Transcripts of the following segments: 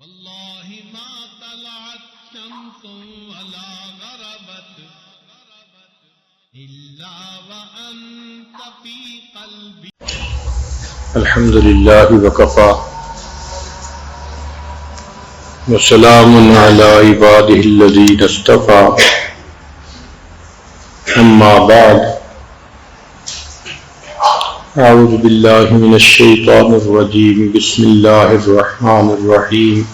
والله ما طلعت شمس ولا غربت إلا وأنت في قلبي. الحمد لله وكفى وسلام على عباده الذين اصطفى. أما بعد، أعوذ بالله من الشيطان الرجيم. بسم الله الرحمن الرحيم.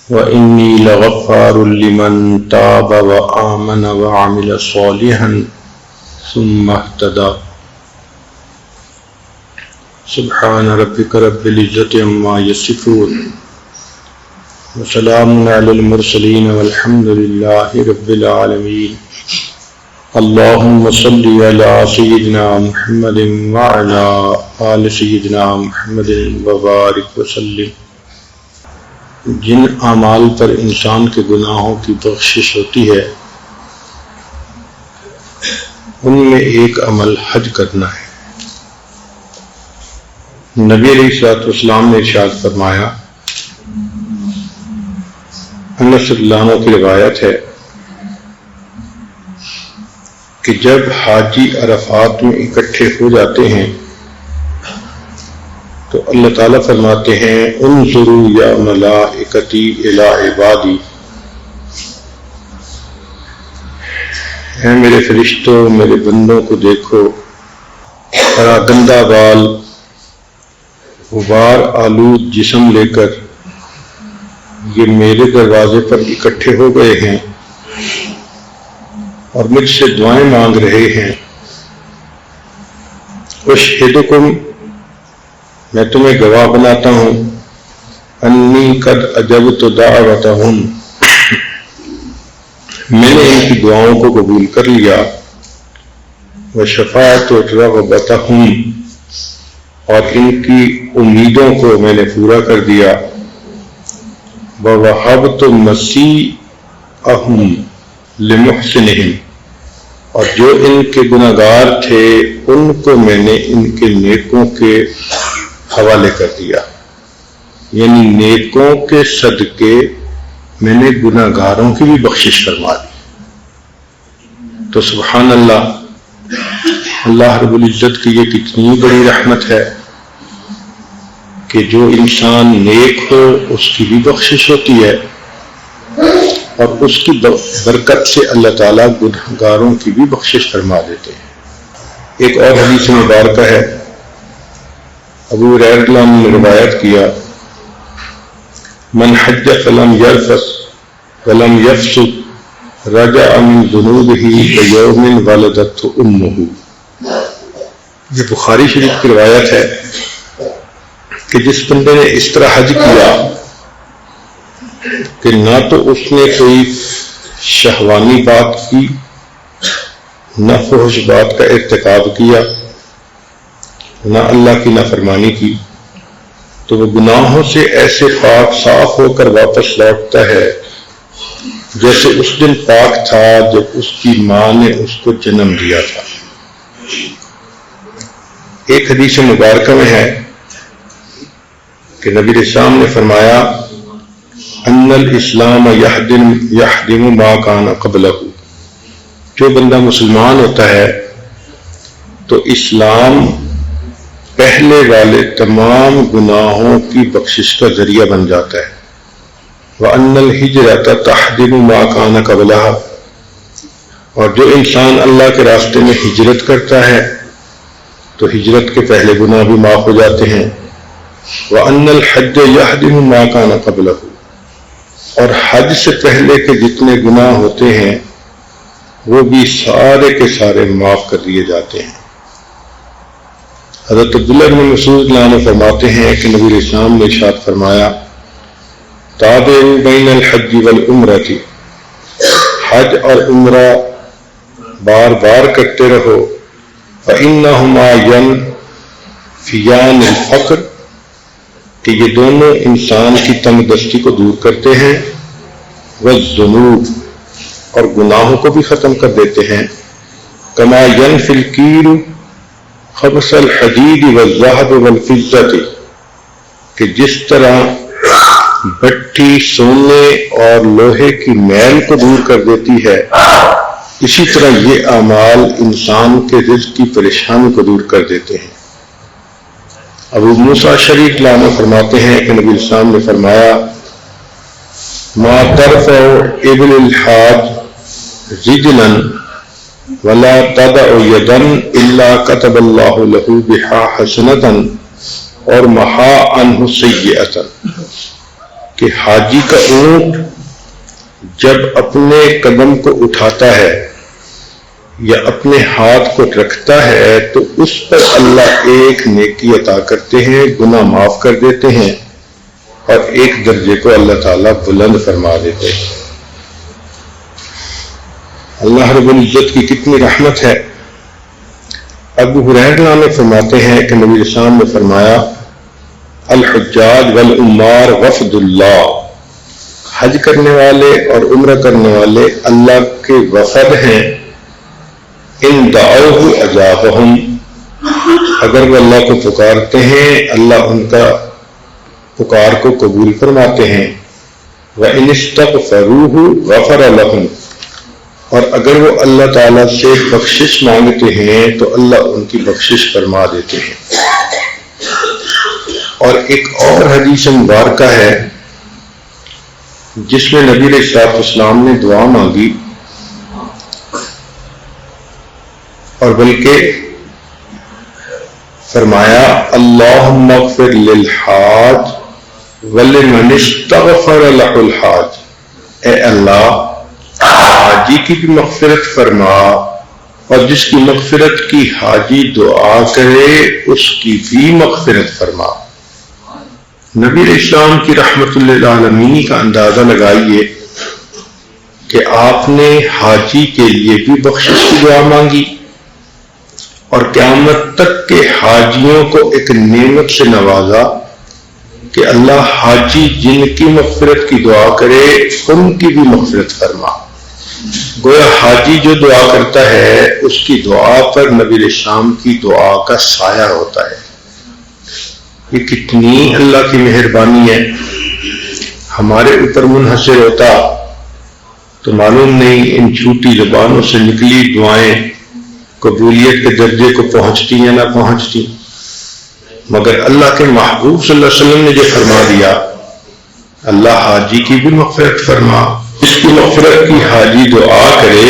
وإني لغفار لمن تاب وآمن وعمل صالحا ثم اهتدى. سبحان ربك رب العزة عما يصفون وسلام على المرسلين والحمد لله رب العالمين. اللهم صل على سيدنا محمد وعلى آل سيدنا محمد وبارک وسلم. جن اعمال پر انسان کے گناہوں کی بخشش ہوتی ہے ان میں ایک عمل حج کرنا ہے. نبی علیہ الصلوۃ والسلام نے ارشاد فرمایا، انس رضی اللہ عنہ کی روایت ہے کہ جب حاجی عرفات میں اکٹھے ہو جاتے ہیں تو اللہ تعالیٰ فرماتے ہیں، انظروا یا ملائکتی الی عبادی، اے میرے فرشتوں میرے بندوں کو دیکھو، پراگندہ بال غبار آلود جسم لے کر یہ میرے دروازے پر اکٹھے ہو گئے ہیں اور مجھ سے دعائیں مانگ رہے ہیں. اشہدکم، میں تمہیں گواہ بناتا ہوں، انی قد اجبت دعوتہم، میں نے ان کی دعاؤں کو قبول کر لیا. وشفعت رغبتہم، اور ان کی امیدوں کو میں نے پورا کر دیا. ووہبت مسیئہم لمحسنہم، اور جو ان کے گناہگار تھے ان کو میں نے ان کے نیکوں کے حوالے کر دیا. یعنی نیکوں کے صدقے میں نے گناہگاروں کی بھی بخشش فرما دی. تو سبحان اللہ، اللہ رب العزت کی یہ کتنی بڑی رحمت ہے کہ جو انسان نیک ہو اس کی بھی بخشش ہوتی ہے اور اس کی برکت سے اللہ تعالیٰ گنہگاروں کی بھی بخشش فرما دیتے ہیں. ایک اور حدیث مبارکہ ہے، ابو ہریرہ رضی اللہ عنہ نے روایت کیا، من حج فلم یرفث ولم یفسق رجع من ذنوبہ کیوم ولدتہ امہ. یہ بخاری شریف کی روایت ہے کہ جس بندے نے اس طرح حج کیا کہ نہ تو اس نے کوئی شہوانی بات کی، نہ فحش بات کا ارتکاب کیا، نہ اللہ کی نافرمانی کی، تو وہ گناہوں سے ایسے پاک صاف ہو کر واپس لوٹتا ہے جیسے اس دن پاک تھا جب اس کی ماں نے اس کو جنم دیا تھا. ایک حدیث مبارکہ میں ہے کہ نبی علیہ السلام نے فرمایا، ان الاسلام یہدم ما کان قبلہ، جو بندہ مسلمان ہوتا ہے تو اسلام پہلے والے تمام گناہوں کی بخشش کا ذریعہ بن جاتا ہے. وان الہجرۃ تہدم ما کان قبلہ، اور جو انسان اللہ کے راستے میں ہجرت کرتا ہے تو ہجرت کے پہلے گناہ بھی معاف ہو جاتے ہیں. وان الحج یہدم ما کان قبلہ، اور حج سے پہلے کے جتنے گناہ ہوتے ہیں وہ بھی سارے کے سارے معاف کر دیے جاتے ہیں. حضرت عبداللہ بن مسعود رضی اللہ عنہ فرماتے ہیں کہ نبی علیہ السلام نے ارشاد فرمایا، تابعوا بین الحج والعمرۃ، حج اور عمرہ بار بار کرتے رہو. فإنہما ینفیان الفقر، کہ یہ دونوں انسان کی تنگ دستی کو دور کرتے ہیں، والذنوب، اور گناہوں کو بھی ختم کر دیتے ہیں. کما ینفی الکیر خبث الحدید والذہب والفضۃ، کہ جس طرح بھٹی سونے اور لوہے کی میل کو دور کر دیتی ہے، اسی طرح یہ اعمال انسان کے رزق کی پریشانی کو دور کر دیتے ہیں۔ ابو موسیٰ شریف لانا فرماتے ہیں کہ نبی السلام نے فرمایا ما ترفع ابن الحاج رجلا ولا تدع یدا الا كتب اللہ له بها حسنة اور محا عنہ سیئة، کہ حاجی کا اونٹ جب اپنے قدم کو اٹھاتا ہے یا اپنے ہاتھ کو رکھتا ہے تو اس پر اللہ ایک نیکی عطا کرتے ہیں، گناہ معاف کر دیتے ہیں اور ایک درجے کو اللہ تعالیٰ بلند فرما دیتے ہیں۔ اللہ رب العزت کی کتنی رحمت ہے۔ ابو ہریرہ نے فرماتے ہیں کہ نبی اسلام نے فرمایا الحجاج والعمار وفد اللہ، حج کرنے والے اور عمرہ کرنے والے اللہ کے وفد ہیں، ان دعوہ اجابہم، اگر وہ اللہ کو پکارتے ہیں اللہ ان کا پکار کو قبول فرماتے ہیں، وَإِنِ اسْتَغْفَرُوهُ غَفَرَ لَهُمْ، اور اگر وہ اللہ تعالیٰ سے بخشش مانگتے ہیں تو اللہ ان کی بخشش فرما دیتے ہیں۔ اور ایک اور حدیث مبارکہ ہے جس میں نبی علیہ السلام نے دعا مانگی اور بلکہ فرمایا اللہم اغفر للحاج ولمن استغفر لہ الحاج، اے اللہ حاجی کی بھی مغفرت فرما اور جس کی مغفرت کی حاجی دعا کرے اس کی بھی مغفرت فرما۔ نبی علیہ السلام کی رحمت للعالمین کا اندازہ لگائیے کہ آپ نے حاجی کے لیے بھی بخشش کی دعا مانگی اور قیامت تک کے حاجیوں کو ایک نعمت سے نوازا کہ اللہ حاجی جن کی مغفرت کی دعا کرے ان کی بھی مغفرت فرما۔ گویا حاجی جو دعا کرتا ہے اس کی دعا پر نبی علیہ السلام کی دعا کا سایہ ہوتا ہے۔ یہ کتنی اللہ کی مہربانی ہے۔ ہمارے اوپر منحصر ہوتا تو معلوم نہیں ان جھوٹی زبانوں سے نکلی دعائیں قبولیت کے درجے کو پہنچتی یا نہ پہنچتی، مگر اللہ کے محبوب صلی اللہ علیہ وسلم نے جو فرما دیا اللہ حاجی کی بھی مغفرت فرما، اس کی مغفرت کی حاجی دعا کرے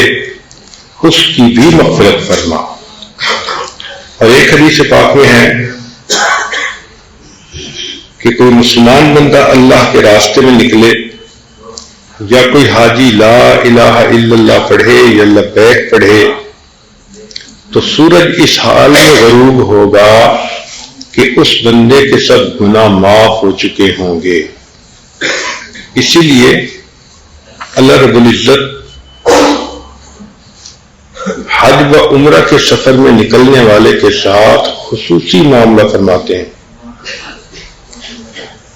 اس کی بھی مغفرت فرما۔ اور ایک حدیث پاک میں ہے کہ کوئی مسلمان بندہ اللہ کے راستے میں نکلے یا کوئی حاجی لا الہ الا اللہ پڑھے یا لبیک پڑھے تو سورج اس حال میں غروب ہوگا کہ اس بندے کے سب گناہ معاف ہو چکے ہوں گے۔ اسی لیے اللہ رب العزت حج و عمرہ کے سفر میں نکلنے والے کے ساتھ خصوصی معاملہ فرماتے ہیں۔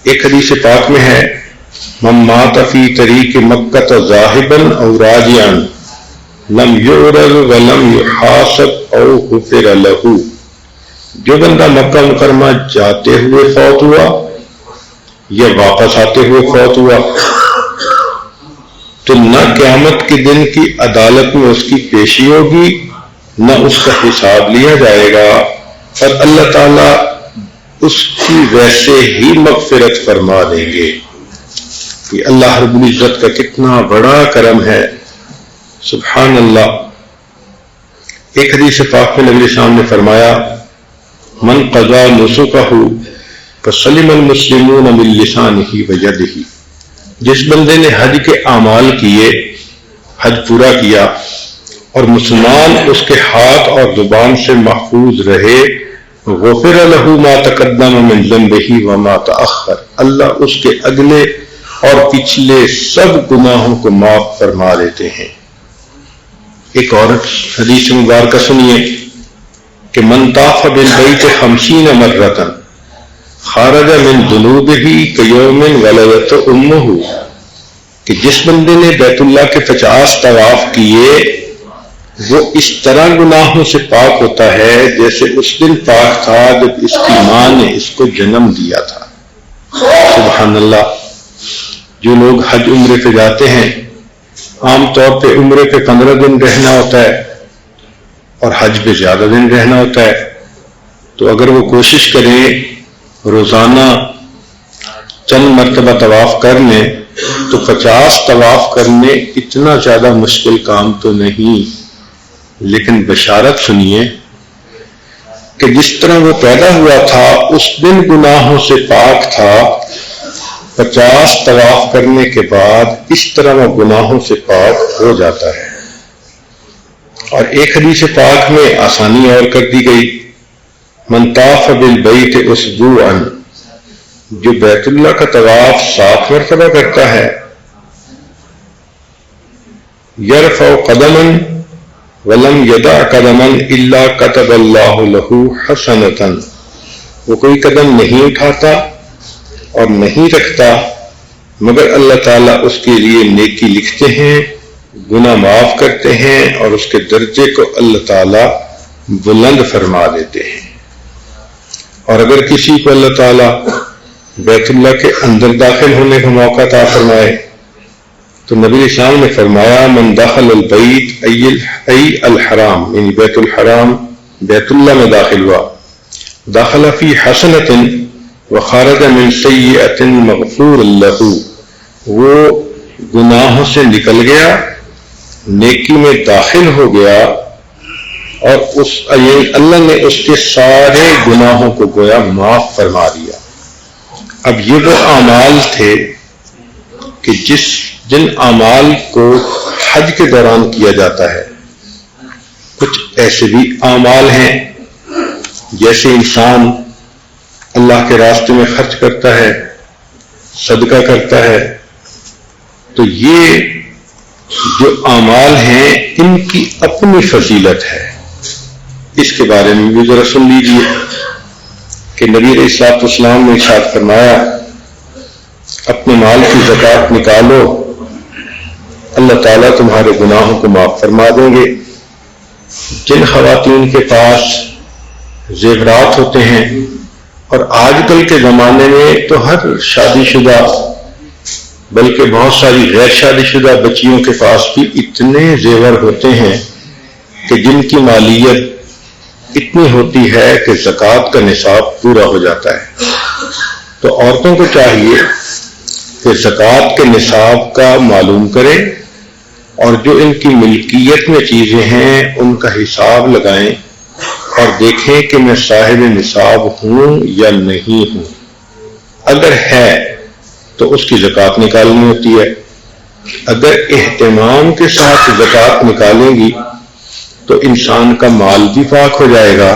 ایک حدیث پاک میں ہے من مات فی طریق مکہ ذاہبا او راجعا لم یعرض ولم یحاسب او غفر لہ، جو بندہ مکہ مکرمہ جاتے ہوئے فوت ہوا یا واپس آتے ہوئے فوت ہوا تو نہ قیامت کے دن کی عدالت میں اس کی پیشی ہوگی نہ اس کا حساب لیا جائے گا، اور اللہ تعالیٰ اس کی ویسے ہی مغفرت فرما دیں گے۔ یہ اللہ رب العزت کا کتنا بڑا کرم ہے، سبحان اللہ۔ ایک حدیث پاک میں نبی صاحب نے فرمایا من قضا نسکہ فسلم المسلمون من لسانہ ویدہ، جس بندے نے حج کے اعمال کیے، حج پورا کیا اور مسلمان اس کے ہاتھ اور زبان سے محفوظ رہے، غفر لہ ما تقدم من ذنبہ وما تأخر، اللہ اس کے اگلے اور پچھلے سب گناہوں کو معاف فرما دیتے ہیں۔ ایک اور حدیث مبارکہ سنیے کہ من طاف بالبیت 50 مرۃ خرج من ذنوبہ کیوم ولدت امہ، کہ جس بندے نے بیت اللہ کے 50 طواف کیے وہ اس طرح گناہوں سے پاک ہوتا ہے جیسے اس دن پاک تھا جب اس کی ماں نے اس کو جنم دیا تھا۔ سبحان اللہ۔ جو لوگ حج عمرے پہ جاتے ہیں عام طور پہ عمرے پہ 15 دن رہنا ہوتا ہے اور حج پہ زیادہ دن رہنا ہوتا ہے، تو اگر وہ کوشش کریں روزانہ چند مرتبہ طواف کر لیں تو 50 طواف کرنے اتنا زیادہ مشکل کام تو نہیں، لیکن بشارت سنیے کہ جس طرح وہ پیدا ہوا تھا اس دن گناہوں سے پاک تھا، 50 طواف کرنے کے بعد اس طرح وہ گناہوں سے پاک ہو جاتا ہے۔ اور ایک حدیث پاک میں آسانی اور کر دی گئی، من طاف بالبیت اسبوعا، جو بیت اللہ کا طواف 7 مرتبہ کرتا ہے، یرفع قدما ولم یدع قدما الا كتب اللہ له حسنۃ، وہ کوئی قدم نہیں اٹھاتا اور نہیں رکھتا مگر اللہ تعالیٰ اس کے لیے نیکی لکھتے ہیں، گناہ معاف کرتے ہیں اور اس کے درجے کو اللہ تعالیٰ بلند فرما دیتے ہیں۔ اور اگر کسی کو اللہ تعالیٰ بیت اللہ کے اندر داخل ہونے کا موقع عطا فرمائے تو نبی اسلام نے فرمایا من دخل البیت ای الحرام، یعنی بیت الحرام، بیت اللہ میں داخل ہوا، داخل فی حسنۃ وخرج من سیئۃ مغفور لہ، وہ گناہوں سے نکل گیا، نیکی میں داخل ہو گیا اور اللہ نے اس کے سارے گناہوں کو گویا معاف فرما دیا۔ اب یہ وہ اعمال تھے کہ جن اعمال کو حج کے دوران کیا جاتا ہے۔ کچھ ایسے بھی اعمال ہیں جیسے انسان اللہ کے راستے میں خرچ کرتا ہے، صدقہ کرتا ہے، تو یہ جو اعمال ہیں ان کی اپنی فضیلت ہے، اس کے بارے میں بھی ذرا سن لیجیے کہ نبی علیہ الصلوۃ والسلام نے ارشاد فرمایا اپنے مال کی زکوٰۃ نکالو، اللہ تعالیٰ تمہارے گناہوں کو معاف فرما دیں گے۔ جن خواتین کے پاس زیورات ہوتے ہیں، اور آج کل کے زمانے میں تو ہر شادی شدہ بلکہ بہت ساری غیر شادی شدہ بچیوں کے پاس بھی اتنے زیور ہوتے ہیں کہ جن کی مالیت اتنی ہوتی ہے کہ زکوٰۃ کا نصاب پورا ہو جاتا ہے۔ تو عورتوں کو چاہیے کہ زکوٰۃ کے نصاب کا معلوم کریں اور جو ان کی ملکیت میں چیزیں ہیں ان کا حساب لگائیں اور دیکھیں کہ میں صاحب نصاب ہوں یا نہیں ہوں۔ اگر ہے تو اس کی زکوٰۃ نکالنی ہوتی ہے، اگر اہتمام کے ساتھ زکوٰۃ نکالیں گی تو انسان کا مال بھی پاک ہو جائے گا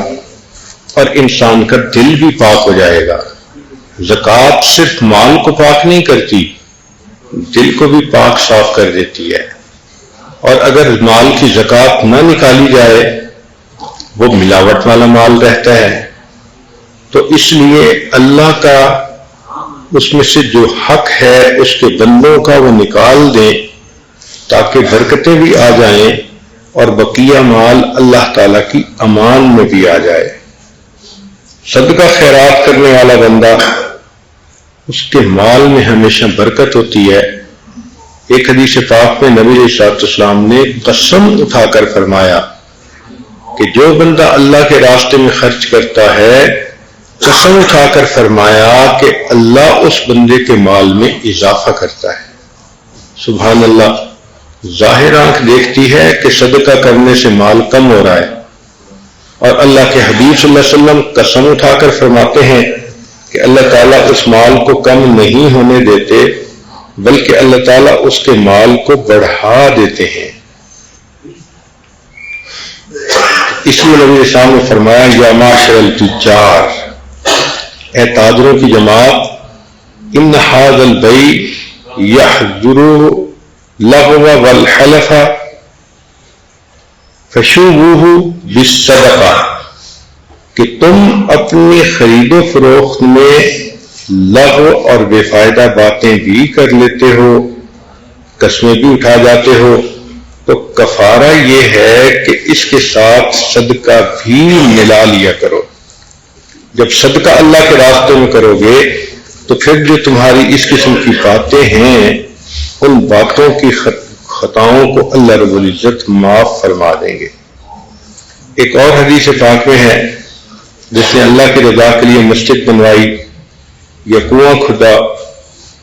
اور انسان کا دل بھی پاک ہو جائے گا۔ زکوٰۃ صرف مال کو پاک نہیں کرتی، دل کو بھی پاک صاف کر دیتی ہے۔ اور اگر مال کی زکوٰۃ نہ نکالی جائے وہ ملاوٹ والا مال رہتا ہے، تو اس لیے اللہ کا اس میں سے جو حق ہے اس کے بندوں کا وہ نکال دیں تاکہ برکتیں بھی آ جائیں اور بقیہ مال اللہ تعالیٰ کی امان میں بھی آ جائے۔ صدقہ خیرات کرنے والا بندہ اس کے مال میں ہمیشہ برکت ہوتی ہے۔ ایک حدیث پاک میں نبی علیہ السلام نے قسم اٹھا کر فرمایا کہ جو بندہ اللہ کے راستے میں خرچ کرتا ہے، قسم اٹھا کر فرمایا کہ اللہ اس بندے کے مال میں اضافہ کرتا ہے۔ سبحان اللہ، ظاہر آنکھ دیکھتی ہے کہ صدقہ کرنے سے مال کم ہو رہا ہے، اور اللہ کے حبیب صلی اللہ علیہ وسلم قسم اٹھا کر فرماتے ہیں کہ اللہ تعالیٰ اس مال کو کم نہیں ہونے دیتے بلکہ اللہ تعالیٰ اس کے مال کو بڑھا دیتے ہیں۔ اس لیے نبی اسلام نے فرمایا یا معاشر التجار، اے تاجروں کی جماعت، ان ھذا البیع یحذر اللغو والحلف فشوبوہ بالصدقہ، کہ تم اپنی خرید و فروخت میں لغو اور بے فائدہ باتیں بھی کر لیتے ہو، قسمیں بھی اٹھا جاتے ہو، تو کفارہ یہ ہے کہ اس کے ساتھ صدقہ بھی ملا لیا کرو۔ جب صدقہ اللہ کے راستے میں کرو گے تو پھر جو تمہاری اس قسم کی باتیں ہیں ان باتوں کی خطاؤں کو اللہ رب العزت معاف فرما دیں گے۔ ایک اور حدیث پاک میں ہے جس نے اللہ کی رضا کے لیے مسجد بنوائی یا کنواں کھدا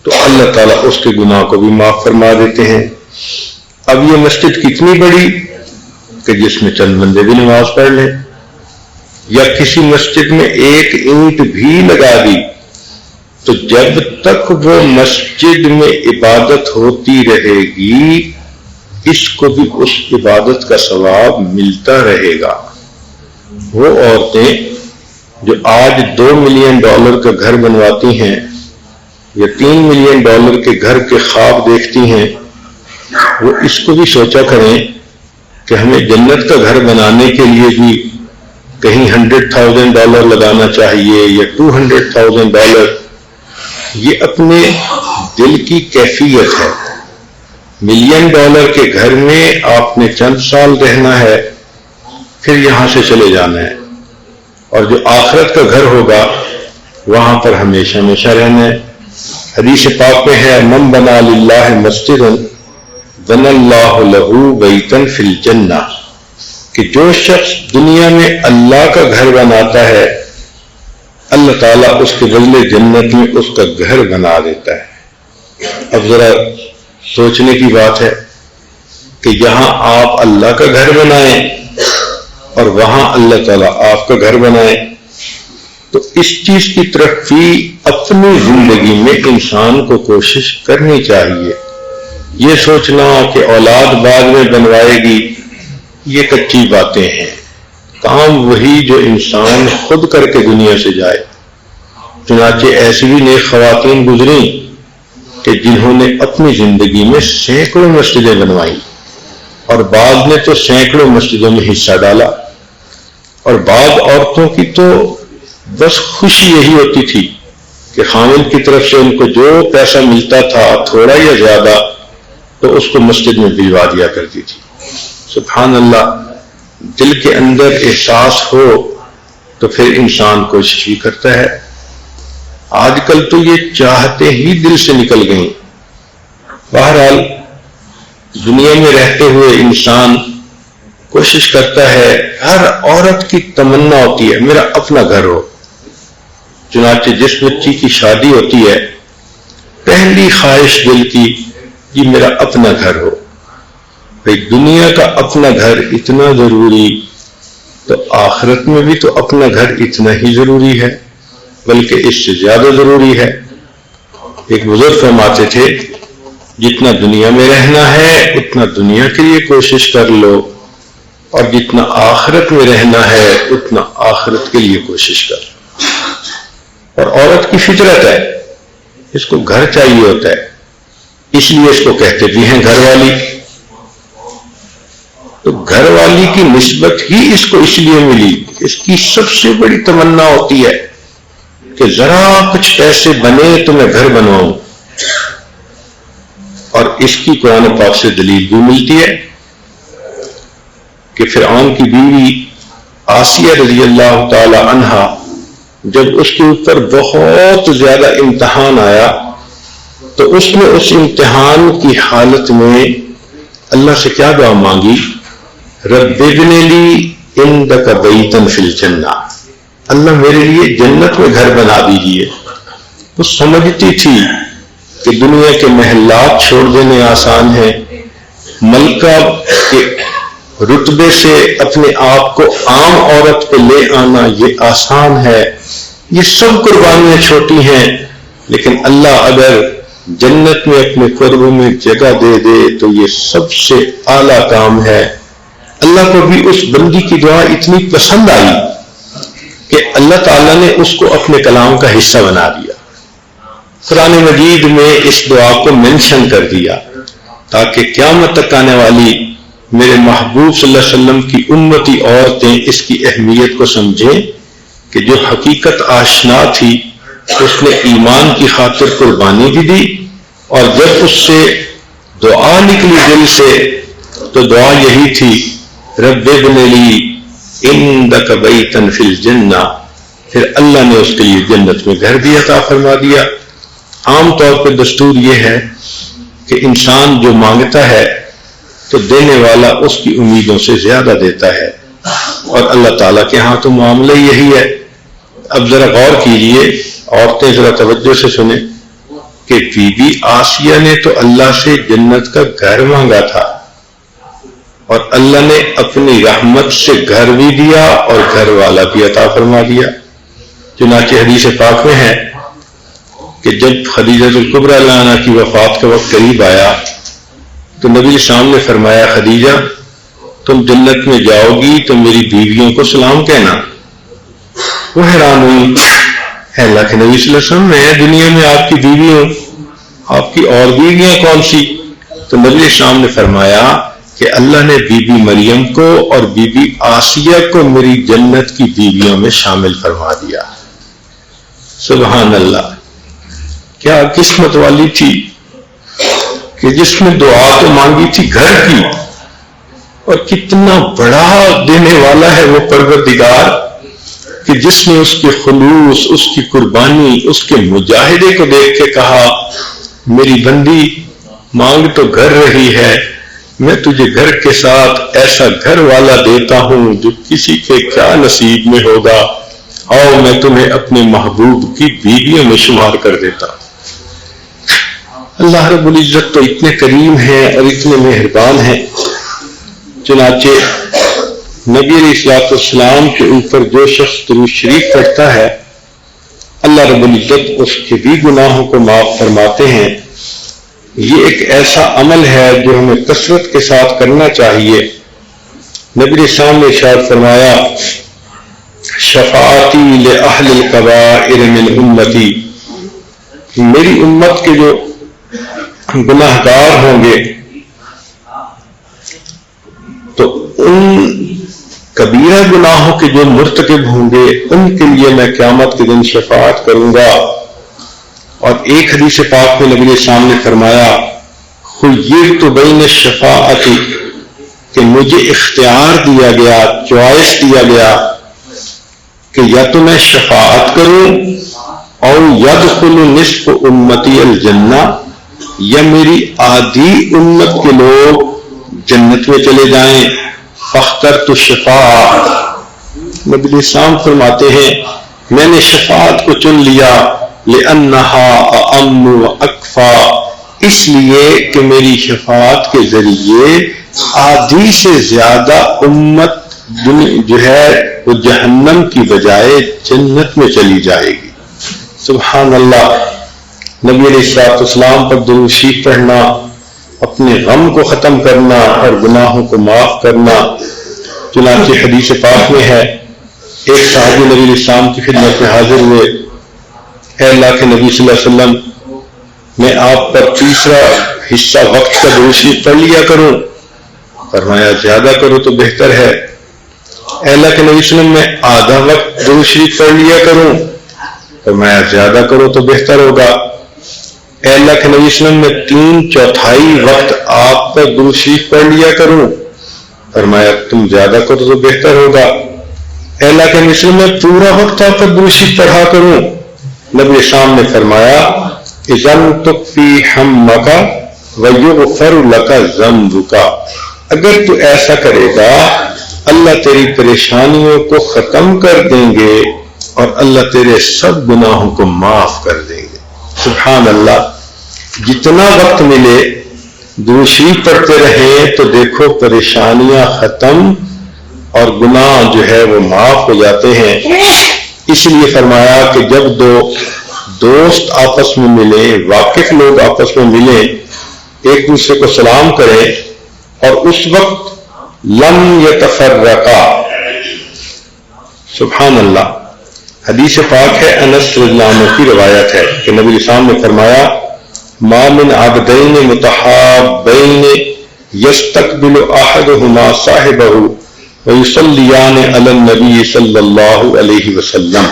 تو اللہ تعالیٰ اس کے گناہ کو بھی معاف فرما دیتے ہیں۔ اب یہ مسجد کتنی بڑی کہ جس میں چند بندے بھی نماز پڑھ لیں، یا کسی مسجد میں ایک اینٹ بھی لگا دی تو جب تک وہ مسجد میں عبادت ہوتی رہے گی اس کو بھی اس عبادت کا ثواب ملتا رہے گا۔ وہ عورتیں جو آج $2 ملین کا گھر بنواتی ہیں یا $3 ملین کے گھر کے خواب دیکھتی ہیں، وہ اس کو بھی سوچا کریں کہ ہمیں جنت کا گھر بنانے کے لیے بھی کہیں $100,000 لگانا چاہیے یا $200,000۔ یہ اپنے دل کی کیفیت ہے۔ $1 ملین کے گھر میں آپ نے چند سال رہنا ہے پھر یہاں سے چلے جانا ہے، اور جو آخرت کا گھر ہوگا وہاں پر ہمیشہ ہمیشہ رہنا ہے۔ حدیث پاک میں ہے من بنا للہ مسجدا بنى اللہ لہ بیتا فی الجنہ، کہ جو شخص دنیا میں اللہ کا گھر بناتا ہے اللہ تعالیٰ اس کے بدلے جنت میں اس کا گھر بنا دیتا ہے۔ اب ذرا سوچنے کی بات ہے کہ یہاں آپ اللہ کا گھر بنائیں اور وہاں اللہ تعالیٰ آپ کا گھر بنائے، تو اس چیز کی طرف بھی اپنی زندگی میں انسان کو کوشش کرنی چاہیے۔ یہ سوچنا کہ اولاد بعد میں بنوائے گی یہ کچی باتیں ہیں، کام وہی جو انسان خود کر کے دنیا سے جائے۔ چنانچہ ایسی بھی نیک خواتین گزریں کہ جنہوں نے اپنی زندگی میں سینکڑوں مسجدیں بنوائیں اور بعض نے تو سینکڑوں مسجدوں میں حصہ ڈالا، اور بعض عورتوں کی تو بس خوشی یہی ہوتی تھی کہ خامد کی طرف سے ان کو جو پیسہ ملتا تھا تھوڑا یا زیادہ تو اس کو مسجد میں بھجوا دیا کرتی تھی۔ سبحان اللہ، دل کے اندر احساس ہو تو پھر انسان کوشش بھی کرتا ہے۔ آج کل تو یہ چاہتے ہی دل سے نکل گئیں۔ بہرحال دنیا میں رہتے ہوئے انسان کوشش کرتا ہے، ہر عورت کی تمنا ہوتی ہے میرا اپنا گھر ہو۔ چنانچہ جس بچی کی شادی ہوتی ہے پہلی خواہش دل کی یہ میرا اپنا گھر ہو۔ بھئی دنیا کا اپنا گھر اتنا ضروری تو آخرت میں بھی تو اپنا گھر اتنا ہی ضروری ہے، بلکہ اس سے زیادہ ضروری ہے۔ ایک بزرگ فرماتے تھے جتنا دنیا میں رہنا ہے اتنا دنیا کے لیے کوشش کر لو، اور جتنا آخرت میں رہنا ہے اتنا آخرت کے لیے کوشش کر لو۔ اور عورت کی فطرت ہے، اس کو گھر چاہیے ہوتا ہے، اس لیے اس کو کہتے بھی ہیں گھر والی۔ تو گھر والی کی نسبت ہی اس کو اس لیے ملی، اس کی سب سے بڑی تمنا ہوتی ہے کہ ذرا کچھ پیسے بنے تو میں گھر بنواؤں، اور اس کی قرآن پاک سے دلیل بھی ملتی ہے کہ فرعون کی بیوی آسیہ رضی اللہ تعالی عنہا جب اس کے اوپر بہت زیادہ امتحان آیا تو اس نے اس امتحان کی حالت میں اللہ سے کیا دعا مانگی؟ رب ابن لی عندک بیتا فی الجنہ، اللہ میرے لیے جنت میں گھر بنا دیجئے۔ وہ سمجھتی تھی کہ دنیا کے محلات چھوڑ دینے آسان ہیں، ملکہ کے رتبے سے اپنے آپ کو عام عورت پہ لے آنا یہ آسان ہے، یہ سب قربانیاں چھوٹی ہیں، لیکن اللہ اگر جنت میں اپنے قرب میں جگہ دے دے تو یہ سب سے اعلیٰ کام ہے۔ اللہ کو بھی اس بندی کی دعا اتنی پسند آئی کہ اللہ تعالیٰ نے اس کو اپنے کلام کا حصہ بنا دیا، قرآن مجید میں اس دعا کو منشن کر دیا تاکہ قیامت تک آنے والی میرے محبوب صلی اللہ علیہ وسلم کی امتی عورتیں اس کی اہمیت کو سمجھیں کہ جو حقیقت آشنا تھی اس نے ایمان کی خاطر قربانی بھی دی، اور جب اس سے دعا نکلی دل سے تو دعا یہی تھی رب ابن لی عندک بیتا فی الجنہ، پھر اللہ نے اس کے لیے جنت میں گھر بھی عطا فرما دیا۔ عام طور پہ دستور یہ ہے کہ انسان جو مانگتا ہے تو دینے والا اس کی امیدوں سے زیادہ دیتا ہے، اور اللہ تعالیٰ کے ہاں تو معاملہ یہی ہے۔ اب ذرا غور کیجئے، عورتیں ذرا توجہ سے سنیں کہ بی بی آسیہ نے تو اللہ سے جنت کا گھر مانگا تھا، اور اللہ نے اپنی رحمت سے گھر بھی دیا اور گھر والا بھی عطا فرما دیا۔ چنانچہ حدیث پاک میں ہے کہ جب خدیجہ الکبریٰ رضی اللہ عنہا کی وفات کا وقت قریب آیا تو نبی السلام نے فرمایا، خدیجہ تم جنت میں جاؤ گی تو میری بیویوں کو سلام کہنا۔ وہ حیران ہوئی، اے اللہ کے نبی صلی اللہ علیہ وسلم، میں دنیا میں آپ کی بیوی ہوں، آپ کی اور بیویاں کون سی؟ تو نبی السلام نے فرمایا کہ اللہ نے بی بی مریم کو اور بی بی آسیہ کو میری جنت کی بیویوں میں شامل فرما دیا۔ سبحان اللہ، کیا قسمت والی تھی کہ جس نے دعا تو مانگی تھی گھر کی، اور کتنا بڑا دینے والا ہے وہ پروردگار کہ جس نے اس کے خلوص، اس کی قربانی، اس کے مجاہدے کو دیکھ کے کہا، میری بندی مانگ تو گھر رہی ہے، میں تجھے گھر کے ساتھ ایسا گھر والا دیتا ہوں جو کسی کے کیا نصیب میں ہوگا، اور میں تمہیں اپنے محبوب کی بیویوں میں شمار کر دیتا ہوں۔ اللہ رب العزت تو اتنے کریم ہیں اور اتنے مہربان ہیں، چنانچہ نبی علیہ السلام کے اوپر جو شخص درود شریف پڑھتا ہے اللہ رب العزت اس کے بھی گناہوں کو معاف فرماتے ہیں۔ یہ ایک ایسا عمل ہے جو ہمیں کثرت کے ساتھ کرنا چاہیے۔ نبی علیہ السلام نے ارشاد فرمایا، شفاعتی لأہل الکبائر من امتی، میری امت کے جو گناہ گار ہوں گے تو ان کبیرہ گناہوں کے جو مرتکب ہوں گے ان کے لیے میں قیامت کے دن شفاعت کروں گا۔ اور ایک حدیث پاک میں نبی علیہ السلام نے فرمایا، خیرت بین الشفاعت، کہ مجھے اختیار دیا گیا، چوائس دیا گیا کہ یا تو میں شفاعت کروں اور یدخل نصف امتی الجنہ، یا میری آدھی امت کے لوگ جنت میں چلے جائیں۔ فاخترت الشفاعۃ، نبی علیہ السلام فرماتے ہیں میں نے شفاعت کو چن لیا، لأنہا اعم واکفا، اس لیے کہ میری شفاعت کے ذریعے آدھی سے زیادہ امت جو ہے وہ جہنم کی بجائے جنت میں چلی جائے گی۔ سبحان اللہ، نبی علیہ السلام پر درود شریف پڑھنا، اپنے غم کو ختم کرنا اور گناہوں کو معاف کرنا۔ چنانچہ حدیث پاک میں ہے، ایک صحابی نبی علیہ السلام کی خدمت میں حاضر ہوئے، اے اللہ کے نبی صلی اللہ علیہ وسلم، میں آپ پر تیسرا حصہ وقت کا درود شریف پڑھ لیا کروں؟ فرمایا زیادہ کرو تو بہتر ہے۔ اے اللہ کے نبی صلی اللہ علیہ وسلم، میں آدھا وقت درود شریف پڑھ لیا کروں؟ فرمایا زیادہ کرو تو بہتر ہوگا۔ اے اللہ کے نبی صلی اللہ علیہ وسلم، میں 3/4 وقت آپ پر درود شریف پڑھ لیا کروں؟ فرمایا تم زیادہ کرو تو بہتر ہوگا۔ اے اللہ کے نبی صلی اللہ علیہ وسلم، میں پورا وقت آپ پر درود شریف پڑھا کروں؟ نبی اسلام نے فرمایا اذن تکفی ہمک ویغفر لک ذنبک، اگر تو ایسا کرے گا اللہ تیری پریشانیوں کو ختم کر دیں گے اور اللہ تیرے سب گناہوں کو معاف کر دیں گے۔ سبحان اللہ، جتنا وقت ملے درود شریف پڑھتے رہیں تو دیکھو پریشانیاں ختم اور گناہ جو ہے وہ معاف ہو جاتے ہیں۔ اس لیے فرمایا کہ جب دو دوست آپس میں ملیں، واقف لوگ آپس میں ملیں، ایک دوسرے کو سلام کریں اور اس وقت لم یتفرقا، سبحان اللہ، حدیث پاک ہے، انس رضی اللہ عنہ کی روایت ہے کہ نبی علیہ السلام نے فرمایا ما من عبدین متحابین یستقبل احدہما صاحبہ ویصلیان علی النبی صلی اللہ علیہ وسلم،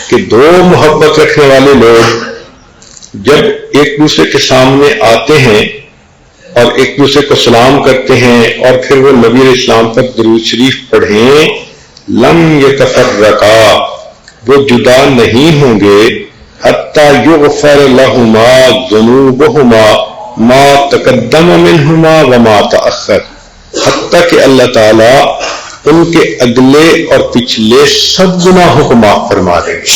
کہ دو محبت رکھنے والے لوگ جب ایک دوسرے کے سامنے آتے ہیں اور ایک دوسرے کو سلام کرتے ہیں اور پھر وہ نبی علیہ السلام پر درود شریف پڑھیں، لم یتفرقا، وہ جدا نہیں ہوں گے حتی یغفر لہما ذنوبہما ما تقدم منہما وما تأخر، حتیٰ کہ اللہ تعالیٰ ان کے اگلے اور پچھلے سب گناہوں کو معاف فرما دیں گے۔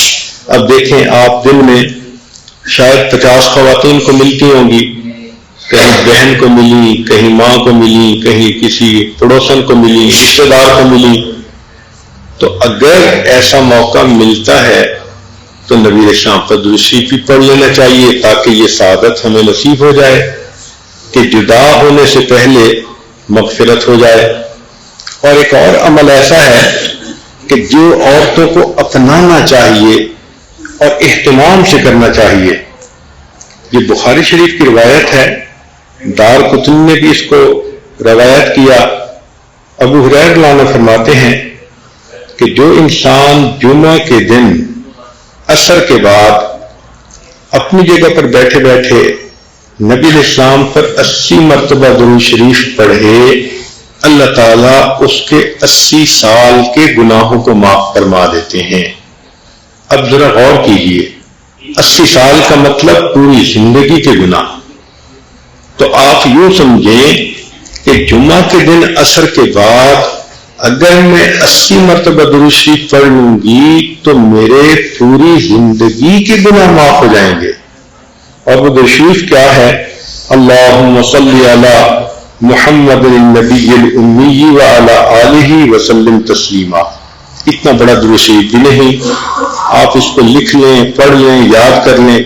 اب دیکھیں، آپ دن میں شاید 50 خواتین کو ملتی ہوں گی، کہیں بہن کو ملی، کہیں ماں کو ملی، کہیں کسی پڑوسن کو ملی، رشتے دار کو ملی۔ تو اگر ایسا موقع ملتا ہے تو نبی علیہ السلام پر درود شریف بھی پڑھ لینا چاہیے تاکہ یہ سعادت ہمیں نصیب ہو جائے کہ جدا ہونے سے پہلے مغفرت ہو جائے۔ اور ایک اور عمل ایسا ہے کہ جو عورتوں کو اپنانا چاہیے اور اہتمام سے کرنا چاہیے۔ یہ بخاری شریف کی روایت ہے، دارقطنی نے بھی اس کو روایت کیا۔ ابو ہریرہ رضی اللہ عنہ فرماتے ہیں کہ جو انسان جمعہ کے دن عصر کے بعد اپنی جگہ پر بیٹھے بیٹھے نبی علیہ السلام پر 80 مرتبہ درود شریف پڑھے، اللہ تعالیٰ اس کے 80 سال کے گناہوں کو معاف فرما دیتے ہیں۔ اب ذرا غور کیجئے، 80 سال کا مطلب پوری زندگی کے گناہ۔ تو آپ یوں سمجھیں کہ جمعہ کے دن عصر کے بعد اگر میں 80 مرتبہ درود شریف پڑھ لوں گی تو میرے پوری زندگی کے گناہ معاف ہو جائیں گے۔ اور وہ درود شریف کیا ہے؟ اللہم صلی علی محمد النبی الامی وعلی آلہ وسلم تسلیما۔ اتنا بڑا درود شریف بھی نہیں، آپ اس کو لکھ لیں، پڑھ لیں، یاد کر لیں،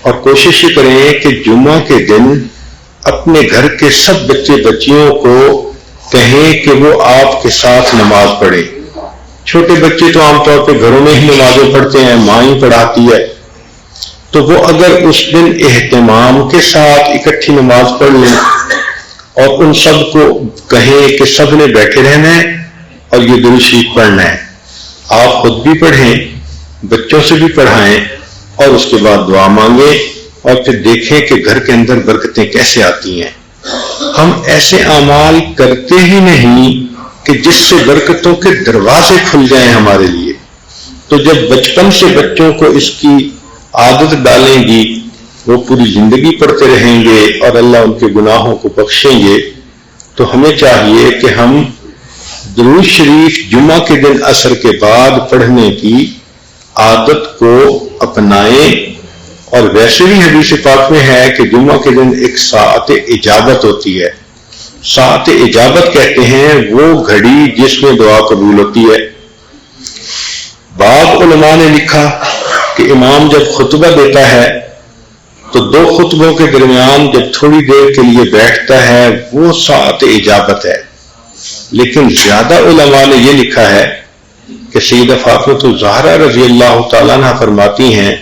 اور کوشش کریں کہ جمعہ کے دن اپنے گھر کے سب بچے بچیوں کو کہیں کہ وہ آپ کے ساتھ نماز پڑھیں۔ چھوٹے بچے تو عام طور پہ گھروں میں ہی نمازیں پڑھتے ہیں، ماں ہی پڑھاتی ہے، تو وہ اگر اس دن اہتمام کے ساتھ اکٹھی نماز پڑھ لیں اور ان سب کو کہیں کہ سب نے بیٹھے رہنا ہے اور یہ درود شریف پڑھنا ہے، آپ خود بھی پڑھیں، بچوں سے بھی پڑھائیں، اور اس کے بعد دعا مانگیں، اور پھر دیکھیں کہ گھر کے اندر برکتیں کیسے آتی ہیں۔ ہم ایسے اعمال کرتے ہی نہیں کہ جس سے برکتوں کے دروازے کھل جائیں ہمارے لیے۔ تو جب بچپن سے بچوں کو اس کی عادت ڈالیں گی، وہ پوری زندگی پڑھتے رہیں گے اور اللہ ان کے گناہوں کو بخشیں گے۔ تو ہمیں چاہیے کہ ہم درود شریف جمعہ کے دن عصر کے بعد پڑھنے کی عادت کو اپنائیں۔ اور ویسے بھی حدیث پاک میں ہے کہ جمعہ کے دن ایک ساعت اجابت ہوتی ہے۔ ساعت اجابت کہتے ہیں وہ گھڑی جس میں دعا قبول ہوتی ہے۔ بعض علماء نے لکھا کہ امام جب خطبہ دیتا ہے تو 2 خطبوں کے درمیان جب تھوڑی دیر کے لیے بیٹھتا ہے وہ ساعت اجابت ہے۔ لیکن زیادہ علماء نے یہ لکھا ہے کہ سیدہ فاطمہ الزہرا رضی اللہ تعالیٰ عنہ فرماتی ہیں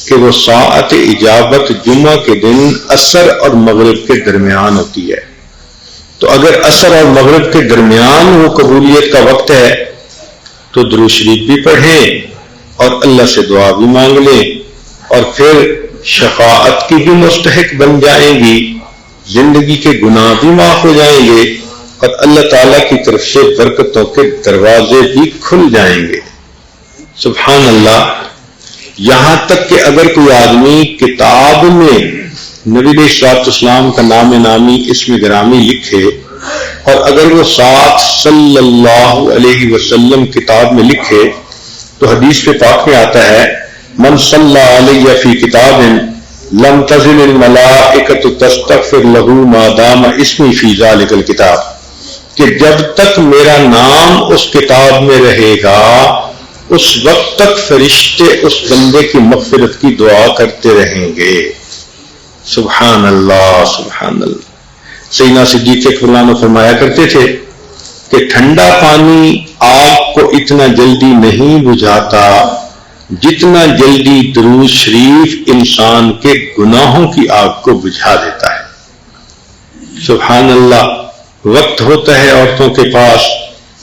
کہ وہ ساعت اجابت جمعہ کے دن عصر اور مغرب کے درمیان ہوتی ہے۔ تو اگر عصر اور مغرب کے درمیان وہ قبولیت کا وقت ہے تو درود شریف بھی پڑھیں اور اللہ سے دعا بھی مانگ لیں، اور پھر شفاعت کی بھی مستحق بن جائیں گی، زندگی کے گناہ بھی معاف ہو جائیں گے، اور اللہ تعالیٰ کی طرف سے برکتوں کے دروازے بھی کھل جائیں گے۔ سبحان اللہ۔ یہاں تک کہ اگر کوئی آدمی کتاب میں نبی علیہ السلام کا نام نامی اسم گرامی لکھے، اور اگر وہ ساتھ صلی اللہ علیہ وسلم کتاب میں لکھے، تو حدیث پہ پاک میں آتا ہے من صلی علیہ فی کتاب لم تزل الملائکۃ تستغفر له ما دام اسمی فی ذلک الکتاب، کہ جب تک میرا نام اس کتاب میں رہے گا اس وقت تک فرشتے اس بندے کی مغفرت کی دعا کرتے رہیں گے۔ سبحان اللہ سبحان اللہ۔ سیدنا صدیق اکبر نے فرمایا کرتے تھے کہ ٹھنڈا پانی آگ کو اتنا جلدی نہیں بجھاتا جتنا جلدی درود شریف انسان کے گناہوں کی آگ کو بجھا دیتا ہے۔ سبحان اللہ۔ وقت ہوتا ہے عورتوں کے پاس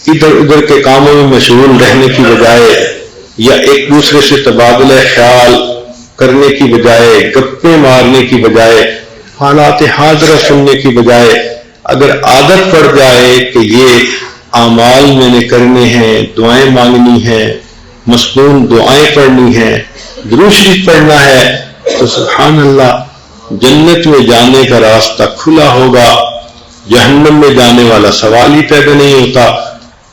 ادھر ادھر کے کاموں میں مشغول رہنے کی بجائے یا ایک دوسرے سے تبادلہ خیال کرنے کی بجائے، گپیں مارنے کی بجائے، حالات حاضرہ سننے کی بجائے اگر عادت پڑ جائے کہ یہ اعمال میں نے کرنے ہیں، دعائیں مانگنی ہیں، مصنون دعائیں پڑھنی ہیں، درود شریف پڑھنا ہے تو سبحان اللہ جنت میں جانے کا راستہ کھلا ہوگا، جہنم میں جانے والا سوال ہی پیدا نہیں ہوتا۔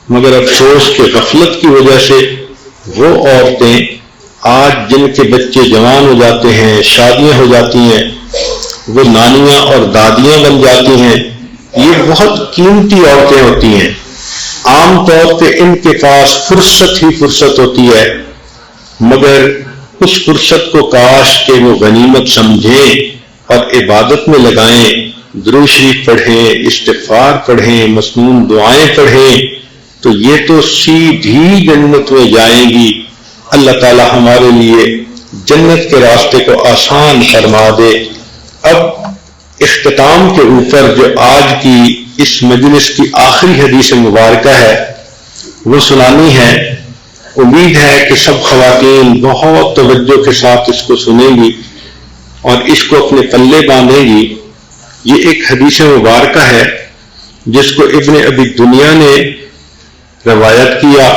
مگر افسوس کہ غفلت کی وجہ سے وہ عورتیں آج جن کے بچے جوان ہو جاتے ہیں، شادیاں ہو جاتی ہیں، وہ نانیاں اور دادیاں بن جاتی ہیں، یہ بہت قیمتی عورتیں ہوتی ہیں۔ عام طور پہ ان کے پاس فرصت ہی فرصت ہوتی ہے، مگر اس فرصت کو کاش کہ وہ غنیمت سمجھیں اور عبادت میں لگائیں، درود شریف پڑھیں، استغفار پڑھیں، مسنون دعائیں پڑھیں، تو یہ تو سیدھی جنت میں جائیں گی۔ اللہ تعالی ہمارے لیے جنت کے راستے کو آسان فرما دے۔ اب اختتام کے اوپر جو آج کی اس مجلس کی آخری حدیث مبارکہ ہے وہ سنانی ہے۔ امید ہے کہ سب خواتین بہت توجہ کے ساتھ اس کو سنیں گی اور اس کو اپنے پلے باندھیں گی۔ یہ ایک حدیث مبارکہ ہے جس کو ابن ابی دنیا نے روایت کیا،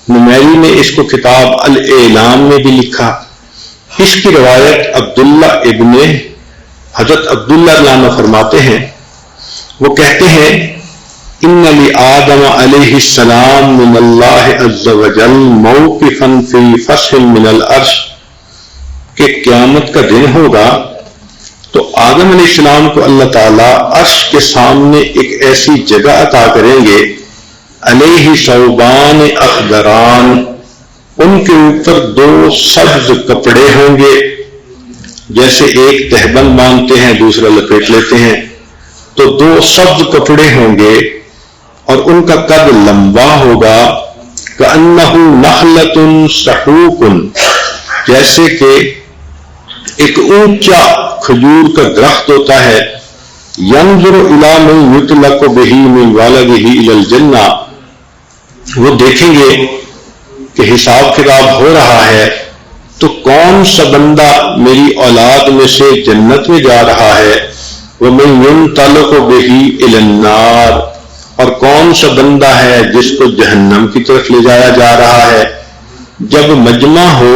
نمیری نے اس کو کتاب الاعلام میں بھی لکھا۔ اس کی روایت عبداللہ ابن حضرت عبداللہ عنہ فرماتے ہیں، وہ کہتے ہیں ان لآدم علیہ السلام من اللہ عز وجل موقفا فی فصل من العرش، کہ قیامت کا دن ہوگا تو آدم علیہ السلام کو اللہ تعالیٰ عرش کے سامنے ایک ایسی جگہ عطا کریں گے، علیہ ثوبان اخضران، ان کے اوپر دو سبز کپڑے ہوں گے، جیسے ایک تہبند باندھتے ہیں دوسرا لپیٹ لیتے ہیں، تو دو سبز کپڑے ہوں گے اور ان کا قد لمبا ہوگا، کأنہ نخلۃ سحوق، جیسے کہ ایک اونچا کھجور کا درخت ہوتا ہے، ینظر الی من یطلق بہ من ولدہ الی الجنہ، وہ دیکھیں گے کہ حساب کتاب ہو رہا ہے تو کون سا بندہ میری اولاد میں سے جنت میں جا رہا ہے، وَمَن يُنْطَلَقُ بِهِ إِلَى النَّارِ، اور کون سا بندہ ہے جس کو جہنم کی طرف لے جایا جا رہا ہے۔ جب مجمع ہو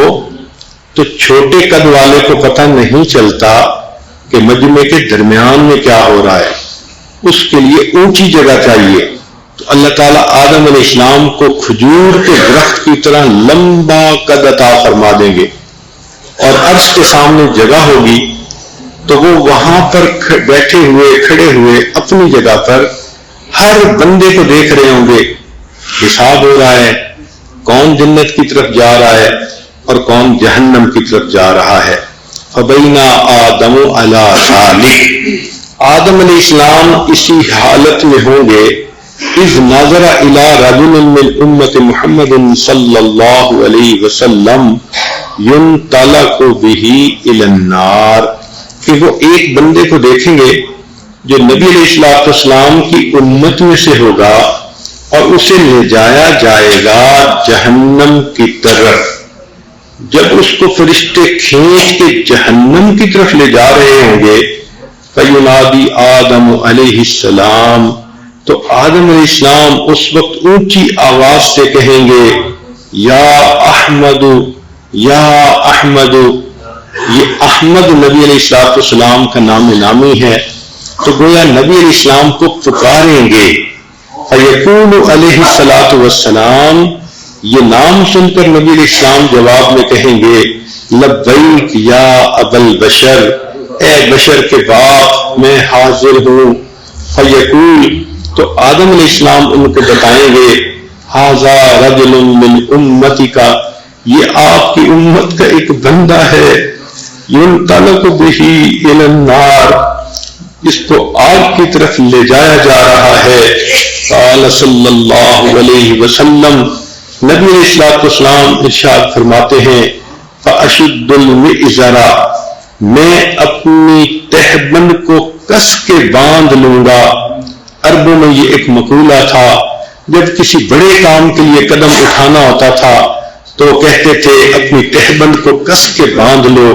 تو چھوٹے قد والے کو پتہ نہیں چلتا کہ مجمع کے درمیان میں کیا ہو رہا ہے، اس کے لیے اونچی جگہ چاہیے، تو اللہ تعالیٰ آدم علیہ السلام کو کھجور کے درخت کی طرح لمبا قد عطا فرما دیں گے، اور عرش کے سامنے جگہ ہوگی تو وہ وہاں پر بیٹھے ہوئے کھڑے ہوئے اپنی جگہ پر ہر بندے کو دیکھ رہے ہوں گے، حساب ہو رہا ہے کون جنت کی طرف جا رہا ہے اور کون جہنم کی طرف جا رہا ہے۔ فبینا آدم علی ذالک، آدم علیہ السلام اسی حالت میں ہوں گے، اذ نظر الی رجل من امت محمد صلی اللہ علیہ وسلم ینطلق بہ الی النار، کہ وہ ایک بندے کو دیکھیں گے جو نبی علیہ السلام کی امت میں سے ہوگا اور اسے لے جایا جائے گا جہنم کی طرف۔ جب اس کو فرشتے کھینچ کے جہنم کی طرف لے جا رہے ہوں گے، فینادی آدم علیہ السلام، تو آدم علیہ السلام اس وقت اونچی آواز سے کہیں گے، یا احمد یا احمد، یہ احمد نبی علیہ السلام کا نام نامی ہے، تو گویا نبی علیہ السلام کو پکاریں گے، فیقول علیہ السلام، یہ نام سن کر نبی علیہ السلام جواب میں کہیں گے، لبیک یا ابا البشر، اے بشر کے باپ میں حاضر ہوں۔ فیقول، تو آدم علیہ السلام ان کو بتائیں گے، ھذا رجل من امتک، یہ آپ کی امت کا ایک بندہ ہے، ینطلق بہ الی النار، اس کو آگ کی طرف لے جایا جا رہا ہے۔ قال صلی اللہ علیہ وسلم، نبی علیہ السلام ارشاد فرماتے ہیں، فاشد المئزر، میں اپنی تہبند کو کس کے باندھ لوں گا۔ عربوں میں یہ ایک مقولہ تھا، جب کسی بڑے کام کے لیے قدم اٹھانا ہوتا تھا تو وہ کہتے تھے اپنی تہبند کو کس کے باندھ لو،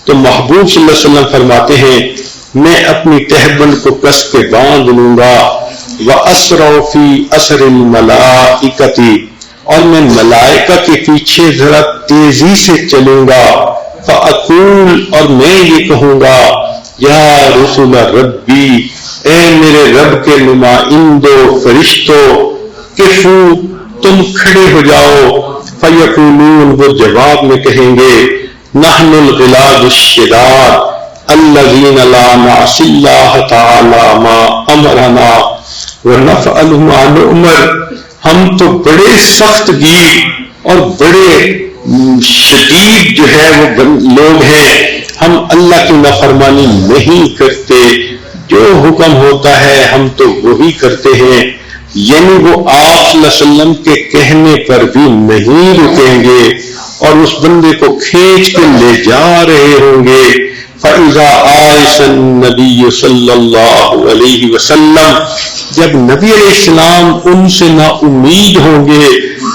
تو محبوب صلی اللہ علیہ وسلم فرماتے ہیں میں اپنی تہبند کو کس کے باندھ لوں گا۔ وَأَسْرَعُ فِي أَسْرِ الْمَلَائِكَةِ، اور میں ملائکہ کے پیچھے ذرا تیزی سے چلوں گا. فاقول اور میں یہ کہوں گا یا رسول ربی اے میرے رب کے نمائندوں فرشتوں کفو تم کھڑے ہو جاؤ. فیقولون وہ جواب میں کہیں گے نحن الغلاد الشداد الذین لا نعصی اللہ تعالی ما امرنا ونفعل ما نؤمر. ہم تو بڑے سخت گیر اور بڑے شدید جو ہے وہ لوگ ہیں. ہم اللہ کی نافرمانی نہیں کرتے, جو حکم ہوتا ہے ہم تو وہی کرتے ہیں. یعنی وہ آپ صلی اللہ علیہ وسلم کے کہنے پر بھی نہیں رکیں گے اور اس بندے کو کھینچ کے لے جا رہے ہوں گے. فَإِذَا آئِسَ النَّبِيُّ صلی اللہ علیہ وسلم جب نبی علیہ السلام ان سے نا امید ہوں گے,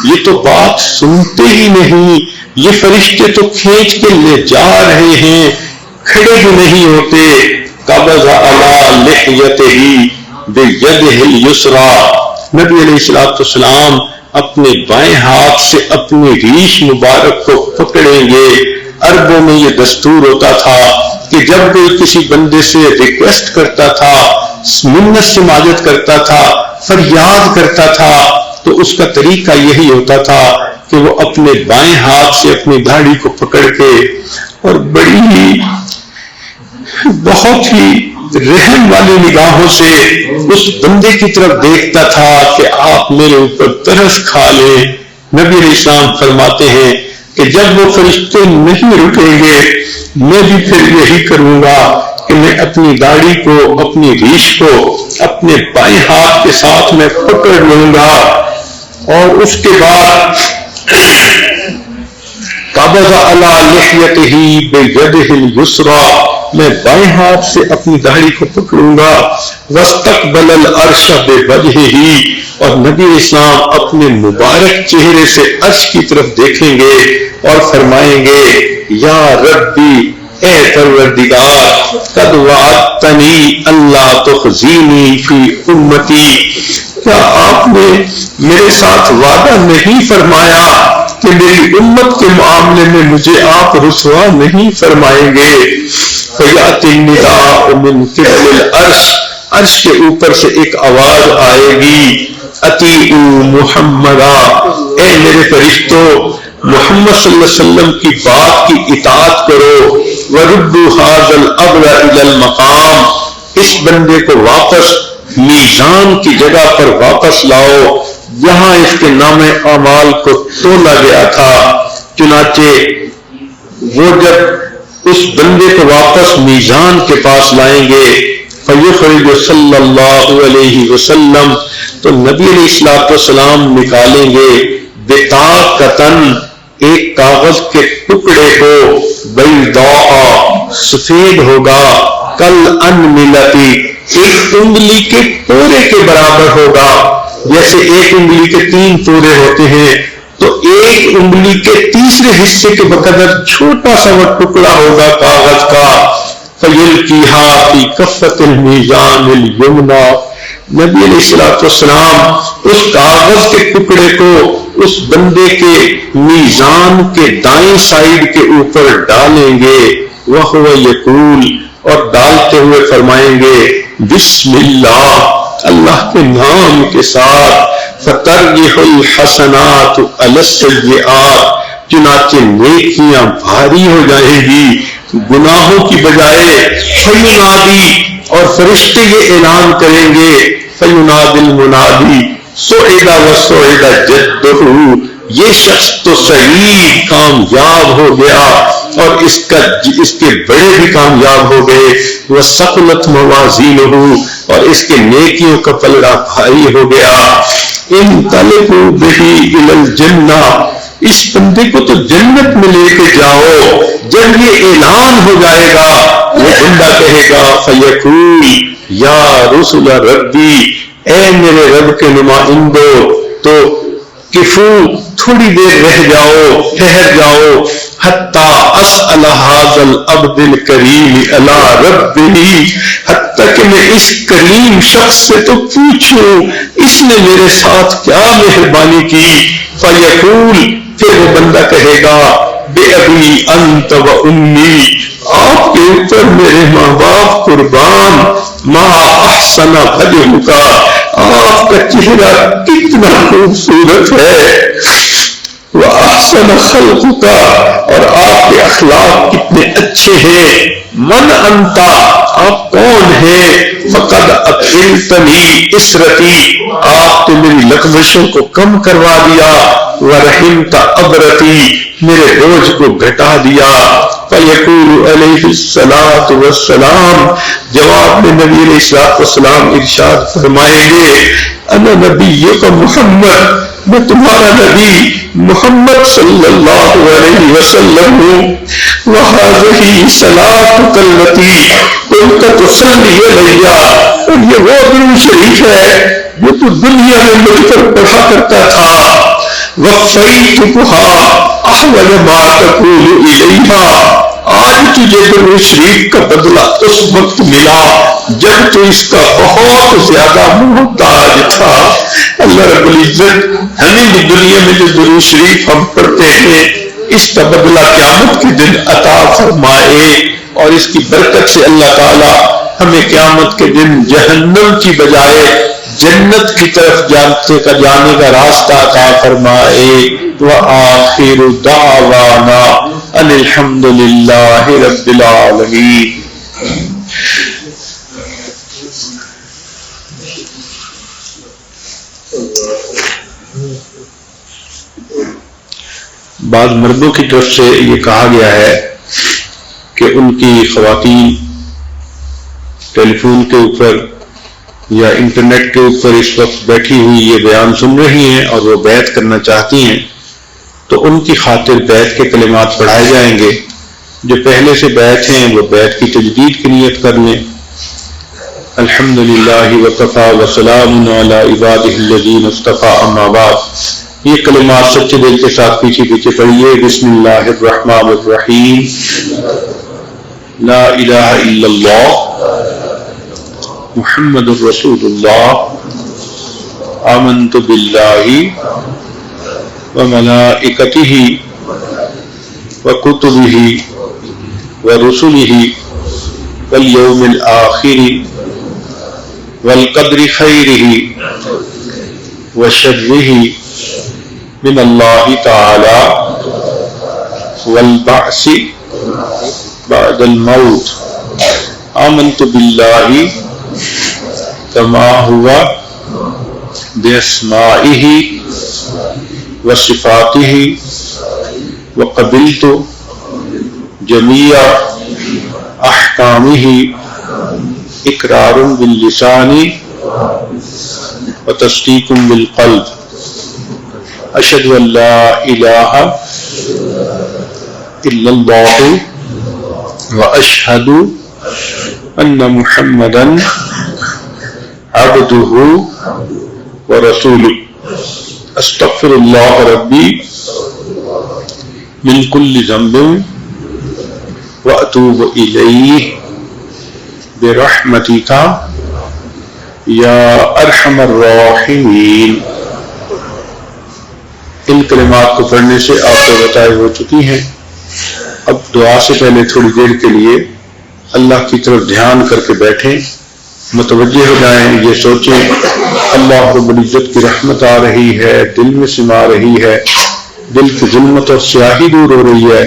یہ تو بات سنتے ہی نہیں, یہ فرشتے تو کھینچ کے لے جا رہے ہیں, کھڑے بھی نہیں ہوتے. قبض علی لحیتہ بیدہ الیسریٰ نبی علیہ السلام اپنے بائیں ہاتھ سے اپنی ریش مبارک کو پکڑیں گے. عربوں میں یہ دستور ہوتا تھا کہ جب کوئی کسی بندے سے ریکویسٹ کرتا تھا, منت سماجت کرتا تھا, فریاد کرتا تھا, تو اس کا طریقہ یہی ہوتا تھا کہ وہ اپنے بائیں ہاتھ سے اپنی داڑھی کو پکڑ کے اور بڑی ہی بہت ہی رحم والی نگاہوں سے اس بندے کی طرف دیکھتا تھا کہ آپ میرے اوپر ترس کھا لیں. نبی علیہ السلام فرماتے ہیں کہ جب وہ فرشتے نہیں رکیں گے میں بھی پھر یہی کروں گا کہ میں اپنی داڑھی کو اپنی ریش کو اپنے بائیں ہاتھ کے ساتھ میں پکڑ لوں گا اور اس کے بعد قبض علی لحیتہ بیدہ الیسریٰ میں بائیں ہاتھ سے اپنی داڑھی کو پکڑوں گا. واستقبل العرش بوجہہ اور نبی اسلام اپنے مبارک چہرے سے عرش کی طرف دیکھیں گے اور فرمائیں گے یا ربی اے پروردگار قد وعدتنی اللہ تخزینی فی امتی, کیا آپ نے میرے ساتھ وعدہ نہیں فرمایا کہ میری امت کے معاملے میں مجھے آپ رسوا نہیں فرمائیں گے. فیأتی النداء من قبل العرش عرش کے اوپر سے ایک آواز آئے گی اطیعوا محمدا اے میرے فرشتوں محمد صلی اللہ علیہ وسلم کی بات کی اطاعت کرو. وردوا ھذا الامر الی المقام اس بندے کو واپس میزان کی جگہ پر واپس لاؤ جہاں اس کے نام اعمال کو تولا گیا تھا. چنانچہ وہ جب اس بندے کو واپس میزان کے پاس لائیں گے فیخرج صلی اللہ علیہ وسلم تو نبی علیہ السلام نکالیں گے بطاقتن ایک کاغذ کے ٹکڑے کو بیضاء سفید ہوگا کل انملتی ایک انگلی کے پورے کے برابر ہوگا. جیسے ایک انگلی کے 3 پورے ہوتے ہیں تو ایک انگلی کے تیسرے حصے کے بقدر چھوٹا سا وہ ٹکڑا ہوگا کاغذ کا. فیلقیھا فی کفۃ المیزان الیمنی نبی علیہ السلام اس کاغذ کے ٹکڑے کو اس بندے کے میزان کے دائیں سائیڈ کے اوپر ڈالیں گے. وہو یقول اور ڈالتے ہوئے فرمائیں گے بسم اللہ اللہ کے نام کے ساتھ. فترجح الحسنات علی السیئات چنانچہ نیکیاں بھاری ہو جائیں گی گناہوں کی بجائے. فینادی اور فرشتے یہ اعلان کریں گے فینادی المنادی سعد وسعد جدہ یہ شخص تو سعید کامیاب ہو گیا اور اس کے بڑے بھی کامیاب ہو گئے. وثقلت موازینہ اور اس کے نیکیوں کا پلڑا بھاری ہو گیا. انطلقوا بہ الی الجنہ اس بندے کو تو جنت میں لے کے جاؤ. جب یہ اعلان ہو جائے گا وہ بندہ کہے گا فیقول یا رسول ربی اے میرے رب کے نمائندوں تو کفو تھوڑی دیر رہ جاؤ ٹھہر جاؤ حتی اسأل ھذا العبد الکریم علی ربہ حتی کہ میں اس کریم شخص سے تو پوچھوں اس نے میرے ساتھ کیا مہربانی کی. فیقول، پھر وہ بندہ کہے گا بے ابی انت و امی، آپ کے اوپر میرے ماں باپ قربان، ما احسن وجہ کا، آپ کا چہرہ کتنا خوبصورت ہے، وَأَحْسَنَ خَلْقُكَ، اور آپ کے اخلاق کتنے اچھے ہیں، من انتا، آپ کون ہیں، فقد اقلتنی اسرتی، آپ نے میری لغزشوں کو کم کروا دیا، ورحمت عبرتی، میرے بوجھ کو گھٹا دیا۔ فیقول علیہ الصلاۃ والسلام، جواب میں نبی علیہ السلام ارشاد فرمائیں گے، انا نبیک محمد، میں تمہارا نبی محمد صلی اللہ علیہ وسلم ہوں، وَهَذِهِ صَلَاتُكَ الَّتِي كُنْتَ تُصَلِّي عَلَيَّ، اور یہ وہ درود شریف ہے جو تو دنیا میں مجھ پر پڑھا کرتا تھا، وَفَيْتُكَهَا أَحْوَجَ مَا تَقُولُ إِلَيْهَا، آج تجھے درود شریف کا بدلہ اس وقت ملا جب تو اس کا بہت زیادہ محتاج تھا۔ اللہ رب العزت ہمیں بھی دنیا میں جو درود شریف ہم پڑھتے ہیں اس کا بدلہ قیامت کے دن عطا فرمائے، اور اس کی برکت سے اللہ تعالی ہمیں قیامت کے دن جہنم کی بجائے جنت کی طرف جانے کا راستہ عطا فرمائے۔ وآخر دعوانا ان الحمد للہ رب العالمین۔ بعض مردوں کی طرف سے یہ کہا گیا ہے کہ ان کی خواتین ٹیلی فون کے اوپر یا انٹرنیٹ کے اوپر اس وقت بیٹھی ہوئی یہ بیان سن رہی ہیں اور وہ بیعت کرنا چاہتی ہیں، تو ان کی خاطر بیعت کے کلمات پڑھائے جائیں گے۔ جو پہلے سے بیعت ہیں وہ بیعت کی تجدید کی نیت کر لیں۔ الحمدللہ وکفی وسلام علی عبادہ الذین اصطفی، اما بعد، یہ کلمات سچے دل کے ساتھ پیچھے پیچھے پڑھیے۔ بسم اللہ الرحمن الرحیم، لا الہ الا اللہ محمد الرسول اللہ، آمنت باللہ وملائکتہ وکتبہ ورسلہ والیوم الآخر والقدر خیرہ وشرہ من اللہ تعالی والبعث بعد الموت، آمنت باللہ کما ہوا باسمائہ وصفاتہ وقبلت جمیع احکامہ اقرار باللسان وتصدیق بالقلب، اشہد ان لا الہ الا اللہ واشہد ان محمدا عبدہ ورسولہ، استغفر اللہ ربی من کل ذنب واتوب الیہ برحمتک یا ارحم الراحمین۔ ان کلمات کو پڑھنے سے آپ کو بتائی ہو چکی ہیں۔ اب دعا سے پہلے تھوڑی دیر کے لیے اللہ کی طرف دھیان کر کے بیٹھیں، متوجہ ہو جائیں، یہ سوچیں اللہ رب العزت کی رحمت آ رہی ہے، دل میں سما رہی ہے، دل کی ظلمت اور سیاہی دور ہو رہی ہے،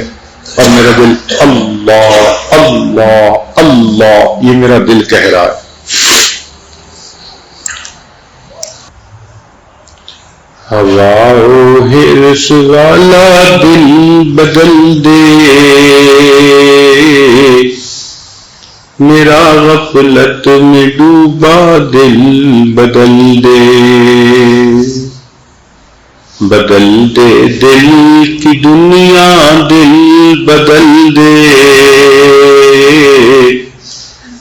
اور میرا دل اللہ اللہ اللہ، یہ میرا دل کہہ رہا ہے۔ ہوا و حرص والا دل بدل دے، میرا غفلت میں ڈوبا دل بدل دے، بدل دے دل کی دنیا دل بدل دے،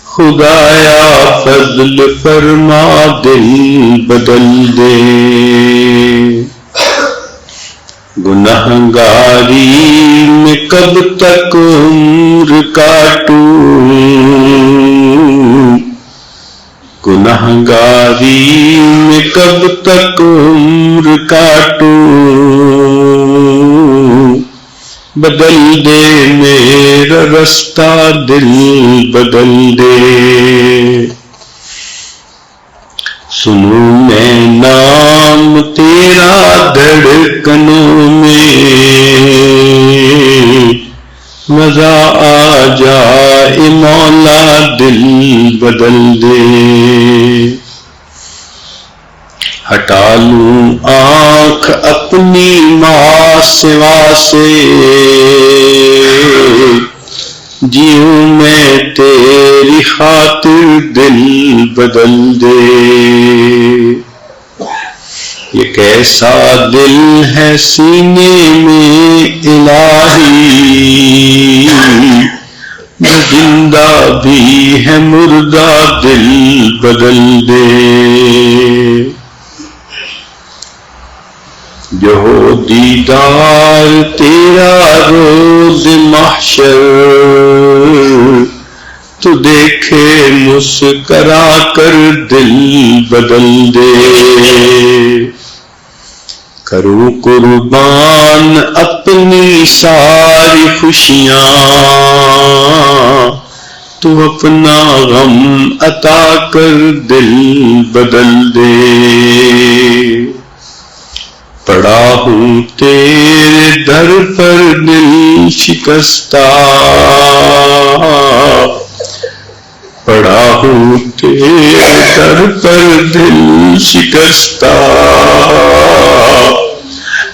خدایا فضل فرما دل بدل دے، گنہگاری میں کب تک عمر کاٹوں، گنہگاری میں کب تک عمر کاٹوں، بدل دے میرا رستہ دل بدل دے، سنوں میں نام تیرا دھڑکنوں میں، مزہ آ جائے مولا دل بدل دے، ہٹا لوں آنکھ اپنی ماں سوا سے، جیوں میں تیری خاطر دل بدل دے، یہ کیسا دل ہے سینے میں الہی، جو زندہ بھی ہے مردہ دل بدل دے، جو ہو دیدار تیرا روز محشر، تو دیکھے مسکرا کر دل بدل دے، کروں قربان اپنی ساری خوشیاں، تو اپنا غم عطا کر دل بدل دے، پڑا ہوں تیرے در پر دل شکستہ، پڑا ہوں تیرے در پر دل شکستہ،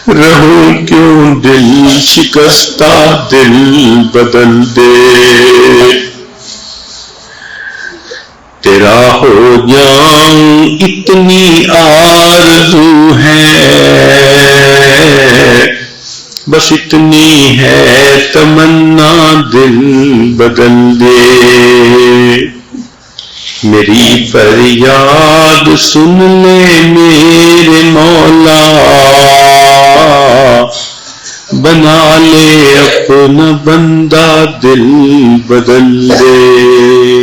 رہوں کیوں دل شکستہ دل بدل دے، تیرا ہو جاؤں اتنی آرزو ہے، بس اتنی ہے تمنا دل بدل دے، میری فریاد سن لے میرے مولا، بنا لے اپنا بندہ دل بدل دے۔